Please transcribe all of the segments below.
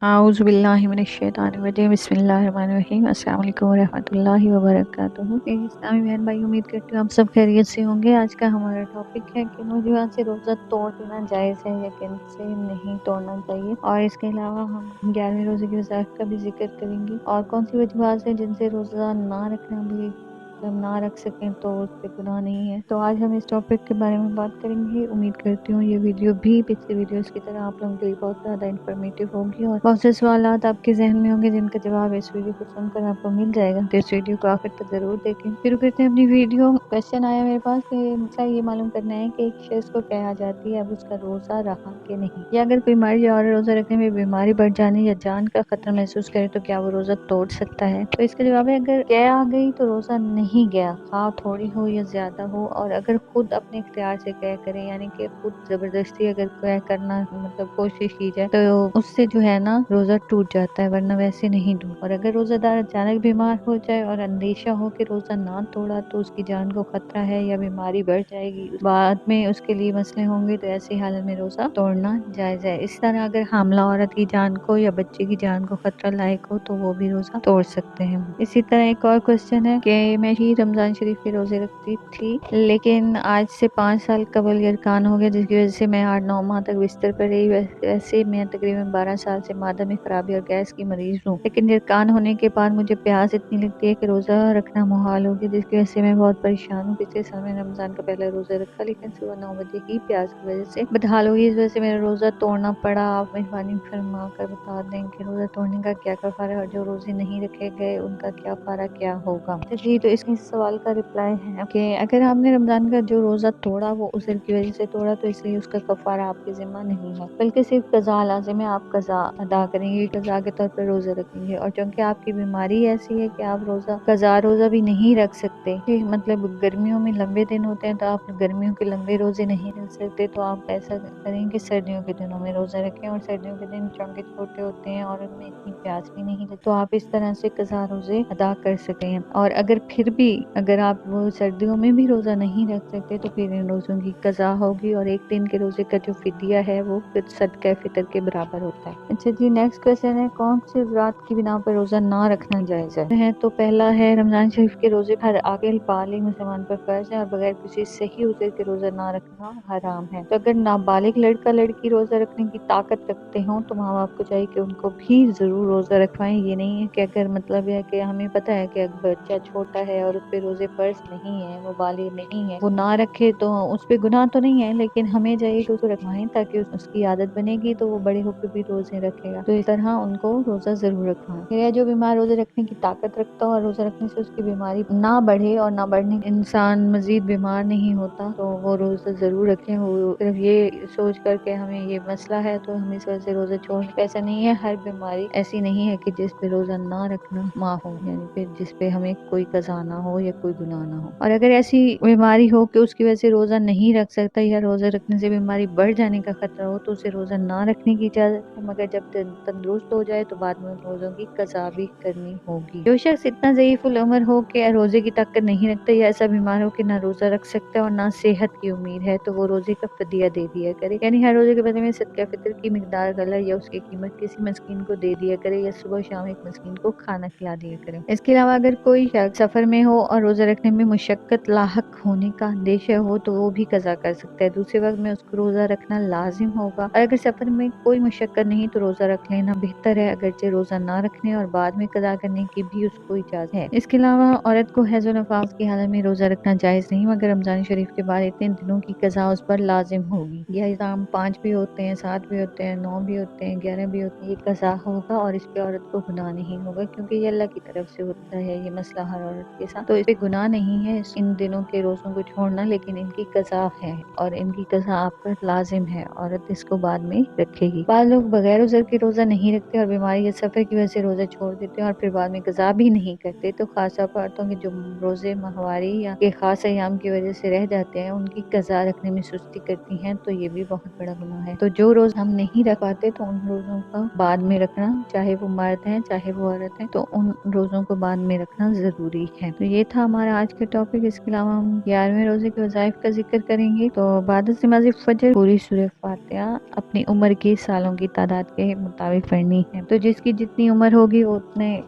अऊज़ु बिल्लाहि मिनश्शैतानिर्रजीम बिस्मिल्लाहिर्रहमानिर्रहीम अस्सलाम वालेकुम वरहमतुल्लाहि वबरकातुहू। इस्लामी बहन भाई, उम्मीद करती हूँ आप सब खैरियत से होंगे। आज का हमारा टॉपिक है कि नौजवान से रोज़ा तोड़ देना जायज़ है या कैसे नहीं तोड़ना चाहिए, और इसके अलावा हम 11वें रोज़े की वज़ाहत का भी जिक्र करेंगे और कौन सी वजूहात है जिनसे रोज़ा ना रखना भी, जब ना रख सकें तो उस पर गुनाह नहीं है। तो आज हम इस टॉपिक के बारे में बात करेंगे। उम्मीद करती हूँ ये वीडियो भी पिछली वीडियोस की तरह आप लोगों के लिए बहुत ज़्यादा इन्फॉर्मेटिव होगी और बहुत से सवालात आपके जहन में होंगे जिनका जवाब इस वीडियो को सुनकर आपको मिल जाएगा। तो इस वीडियो को आखिर तक जरूर देखें। शुरू करते हैं अपनी वीडियो। क्वेश्चन आया मेरे पास कि मसला ये मालूम करना है कि एक शख्स को कहा जाती है अब उसका रोज़ा रहा कि नहीं, या अगर कोई मर्द या औरत रोज़ा रखने में बीमारी बढ़ जाने या जान का खतरा महसूस करे तो क्या वो रोज़ा तोड़ सकता है। तो इसका जवाब है, अगर क्या आ गई तो रोज़ा नहीं गया, खा थोड़ी हो या ज्यादा हो, और अगर खुद अपने इख्तियार से क्या करे, यानी कि खुद जबरदस्ती अगर क्या करना मतलब कोशिश की जाए तो उससे जो है ना रोज़ा टूट जाता है, वरना वैसे नहीं टूट। और अगर रोज़ादार अचानक बीमार हो जाए और अंदेशा हो कि रोज़ा ना तोड़ा तो उसकी जान को खतरा है या बीमारी बढ़ जाएगी, बाद में उसके लिए मसले होंगे, तो ऐसी हालत में रोज़ा तोड़ना जायज़ है। इस तरह अगर हामला औरत की जान को या बच्चे की जान को खतरा लायक हो तो वो भी रोज़ा तोड़ सकते हैं। इसी तरह एक और क्वेश्चन है कि मैं ही रमज़ान शरीफ के रोज़े रखती थी, लेकिन आज से 5 साल कबल यरकान हो गया, जिसकी वजह से मैं 8-9 माह तक बिस्तर पर रही। वैसे मैं तकरीबन 12 साल से मादा में खराबी और गैस की मरीज हूँ, लेकिन यरकान होने के बाद मुझे प्यास इतनी लगती है कि रोज़ा रखना मुहाल हो गया, जिसकी वजह से मैं बहुत परेशान हूँ। पिछले साल मैंने रमज़ान का पहला रोज़ा रखा, लेकिन सुबह 9 बजे ही प्यास की वजह से बदहाल हो गई। इस वजह से मेरा रोज़ा तोड़ना पड़ा। आप मेहरबानी फरमा कर बता दें कि रोज़ा तोड़ने का क्या कफ़ारा है और जो रोज़े नहीं रखे गए उनका क्या कफ़ारा क्या होगा। तो जी, तो इस सवाल का रिप्लाई है कि अगर आपने रमज़ान का जो रोज़ा तोड़ा वो उज़र की वजह से तोड़ा तो इसलिए उसका कफ़ारा आपके ज़िम्मा नहीं है, बल्कि सिर्फ कज़ा लाज़िम है। आप कज़ा अदा करेंगे, कज़ा के तौर पर रोज़े रखेंगे। और चूँकि आपकी बीमारी ऐसी है कि आप कज़ा रोज़ा भी नहीं रख सकते, मतलब गर्मियों में लंबे दिन होते हैं तो आप गर्मियों के लंबे रोज़े नहीं रख सकते, तो आप ऐसा करें कि सर्दियों के दिनों में रोज़ा रखें। और सर्दियों के दिन चूँकि छोटे होते हैं और उनमें इतनी प्यास भी नहीं लगती, तो आप इस तरह से कज़ा रोज़े अदा कर सकें। और अगर फिर भी अगर आप वो सर्दियों में भी रोज़ा नहीं रख सकते तो फिर इन रोज़ों की कज़ा होगी, और एक दिन के रोज़े का जो फिदिया है वो फिर सदका फितर के बराबर होता है। अच्छा जी, नेक्स्ट क्वेश्चन है, कौन से रात की बिना पर रोज़ा ना रखना जायज़ है। तो पहला है, रमज़ान शरीफ के रोज़े हर आकिल बालिग मुसलमान पर फर्ज है और बगैर किसी सही उज़र के रोज़ा ना रखना हराम है। तो अगर नाबालिग लड़का लड़की रोज़ा रखने की ताकत रखते हों तो माँ बाप को चाहिए कि उनको भी ज़रूर रोज़ा रखवाएं। ये नहीं है कि अगर मतलब है कि हमें पता है कि अगर बच्चा छोटा है और उस पे रोज़े फर्ज नहीं है, वो बालिग नहीं है, वो ना रखे तो उस पे गुनाह तो नहीं है, लेकिन हमें चाहिए कि उसको रखवाएं ताकि उसकी आदत बनेगी तो वो बड़े होकर भी रोज़े रखेगा। तो इस तरह उनको रोज़ा ज़रूर रखवाएं। फिर जो बीमार रोज़े रखने की ताकत रखता हो और रोज़ा रखने से उसकी बीमारी ना बढ़े और ना बढ़ने इंसान मजीद बीमार नहीं होता तो वो रोज़ा ज़रूर रखें। वो सिर्फ ये सोच कर के हमें ये मसला है तो हम इस वजह से रोज़ा छोड़, ऐसा नहीं है। हर बीमारी ऐसी नहीं है कि जिस पे रोज़ा ना रखना माफ हो, यानी फिर जिस पे हमें कोई कज़ा ना हो या कोई गुनाह ना हो। और अगर ऐसी बीमारी हो कि उसकी वजह से रोज़ा नहीं रख सकता या रोज़ा रखने से बीमारी बढ़ जाने का खतरा हो तो उसे रोज़ा ना रखने की इजाज़त है, मगर जब तंदुरुस्त हो जाए तो बाद में उन रोज़ों की कज़ा भी करनी होगी। जो शख्स इतना ज़ईफ़ुल उम्र हो कि रोज़े की ताकत नहीं रखता या ऐसा बीमार हो कि ना रोज़ा रख सकता और ना सेहत की उम्मीद है तो वो रोज़े का फिदिया दे दिया करे, यानी हर रोज़े के बदले में सदका फितर की मिकदार गलर या उसकी कीमत किसी मस्कीन को दे दिया करे या सुबह शाम एक मस्कीन को खाना खिला दिया करे। इसके अलावा अगर कोई शख्स सफ़र में हो और रोज़ा रखने में मुशक्कत लाहक होने का अंदेशा हो तो वो भी कज़ा कर सकता है। दूसरे वक्त में उसको रोज़ा रखना लाजिम होगा, और अगर सफ़र में कोई मुशक्कत नहीं तो रोज़ा रख लेना बेहतर है, अगरचे रोज़ा ना रखने और बाद में कज़ा करने की भी उसको इजाज़त है। इसके अलावा औरत को हैज़ और नफास की हालत में रोज़ा रखना जायज़ नहीं, मगर रमज़ान शरीफ के बाद इतने दिनों की कज़ा उस पर लाजिम होगी। यह इल्ज़ाम 5 भी होते हैं, 7 भी होते हैं, 9 भी होते हैं, 11 भी होते हैं, ये कज़ा होगा और इस पे औरत को गुनाह नहीं होगा क्योंकि ये अल्लाह की तरफ से होता है। ये मसला हर औरत के साथ, तो इस पे गुनाह नहीं है इन दिनों के रोज़ों को छोड़ना, लेकिन इनकी कज़ा है और इनकी कज़ा आप पर लाजिम है। औरत इसको बाद में रखेगी। बाद लोग बगैर उज़र के रोज़ा नहीं रखते और बीमारी या सफ़र की वजह से रोज़ा छोड़ देते हैं और फिर बाद में कज़ा भी नहीं करते, तो खासा औरतों के जो रोज़े माहवारी या के खास अयाम की वजह से रह जाते हैं उनकी कज़ा रखने में सुस्ती करती हैं, तो ये भी बहुत बड़ा गुनाह है। तो जो रोज़ हम नहीं रख पाते तो उन रोज़ों का बाद में रखना, चाहे वो मर्द हैं चाहे वो औरत है, तो उन रोज़ों को बाद में रखना ज़रूरी है। تو یہ تھا ہمارا آج کا ٹاپک۔ اس کے علاوہ ہم 11ویں روزے کے وظائف کا ذکر کریں گے۔ تو بعد از نماز فجر پوری سورہ فاتحہ اپنی عمر کی سالوں کی تعداد کے مطابق پڑھنی ہے۔ تو جس کی جتنی عمر ہوگی وہ اتنے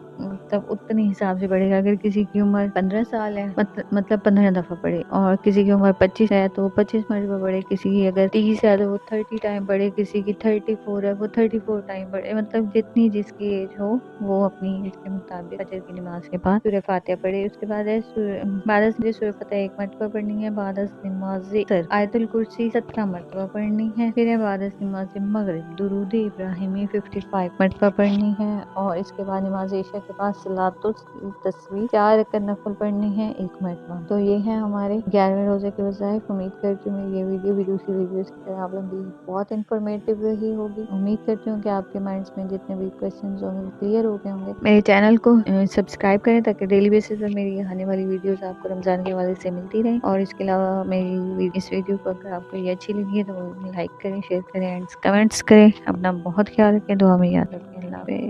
حساب سے پڑھے گا۔ اگر کسی کی عمر 15 سال ہے مطلب 15 دفعہ پڑھے، اور کسی کی عمر 25 ہے تو 25 مرتبہ پڑھے، کسی کی اگر 30 ہے تو وہ 30 ٹائم پڑھے، کسی کی 34 ہے وہ 34 ٹائم پڑھے، مطلب جتنی جس کی ایج ہو وہ اپنی ایج کے مطابق فجر کی نماز کے بعد سورہ فاتحہ پڑھے۔ اس کے بعد ہے بعد از سورہ فاتحہ 1 مرتبہ پڑھنی ہے۔ بعد از نماز آیت الکرسی 17 مرتبہ پڑھنی ہے۔ پھر ہے بعد از نماز مغرب درود ابراہیمی 55 مرتبہ پڑھنی ہے، اور اس کے بعد نماز عشاء کے بعد صلاۃ التسبیح 4 رکعت نفل پڑھنی ہے 1 مرتبہ۔ تو یہ ہے ہمارے 11ویں روزے کے وظائف۔ امید کرتی ہوں یہ ویڈیو بھی دوسری ویڈیوز کی طرح آپ لوگوں کی بہت انفارمیٹیو رہی ہوگی۔ امید کرتی ہوں کہ آپ کے مائنڈز میں جتنے بھی کویسچنز ہوں گے وہ کلیئر ہو گئے ہوں گے۔ میرے چینل کو سبسکرائب کریں تاکہ ڈیلی بیسس پر میری آنے والی ویڈیوز آپ کو رمضان کے حوالے سے ملتی رہیں، اور اس کے علاوہ میری اس ویڈیو کو اگر آپ کو یہ اچھی لگی ہے تو لائک کریں، شیئر کریں اینڈ کمنٹس کریں۔ اپنا بہت خیال رکھیں، دعا میں یاد رکھیں۔ اللہ حافظ۔